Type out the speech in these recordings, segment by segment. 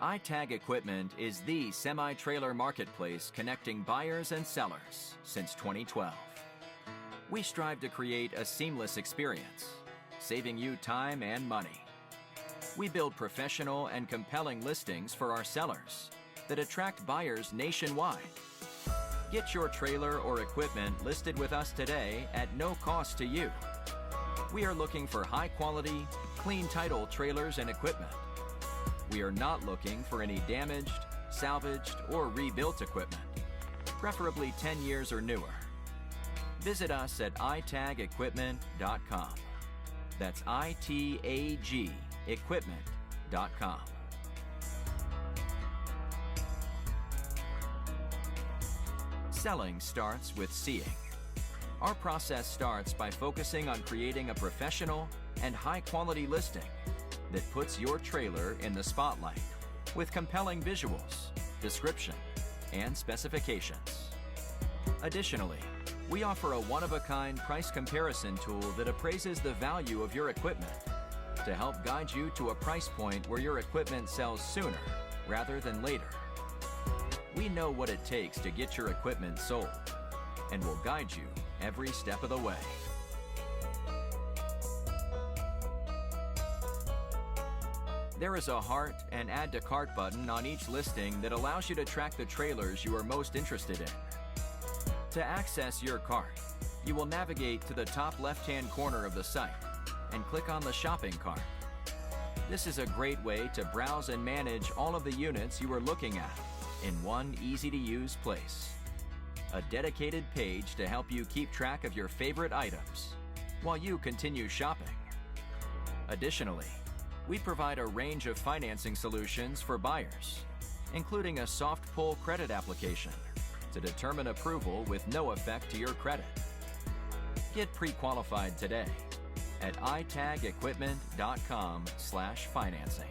iTag Equipment is the semi-trailer marketplace connecting buyers and sellers since 2012. We strive to create a seamless experience, saving you time and money. We build professional and compelling listings for our sellers that attract buyers nationwide. Get your trailer or equipment listed with us today at no cost to you. We are looking for high-quality, clean title trailers and equipment. We are not looking for any damaged, salvaged, or rebuilt equipment, preferably 10 years or newer. Visit us at itagequipment.com. That's ITAG equipment.com. Selling starts with seeing. Our process starts by focusing on creating a professional and high-quality listing that puts your trailer in the spotlight with compelling visuals, description, and specifications. Additionally, we offer a one-of-a-kind price comparison tool that appraises the value of your equipment to help guide you to a price point where your equipment sells sooner rather than later. We know what it takes to get your equipment sold and will guide you every step of the way. There is a heart and add to cart button on each listing that allows you to track the trailers you are most interested in. To access your cart, you will navigate to the top left-hand corner of the site and click on the shopping cart. This is a great way to browse and manage all of the units you are looking at in one easy-to-use place. A dedicated page to help you keep track of your favorite items while you continue shopping. Additionally, we provide a range of financing solutions for buyers, including a soft pull credit application to determine approval with no effect to your credit. Get pre-qualified today at itagequipment.com/financing.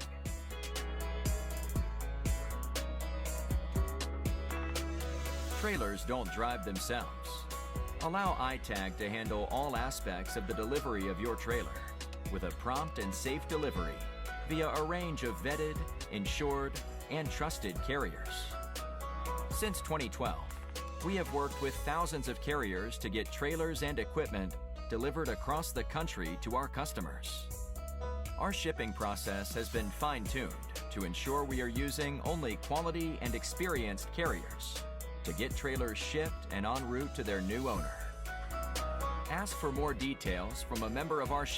Trailers don't drive themselves. Allow iTag to handle all aspects of the delivery of your trailer with a prompt and safe delivery via a range of vetted, insured, and trusted carriers. Since 2012, we have worked with thousands of carriers to get trailers and equipment delivered across the country to our customers. Our shipping process has been fine-tuned to ensure we are using only quality and experienced carriers to get trailers shipped and en route to their new owner. Ask for more details from a member of our shipping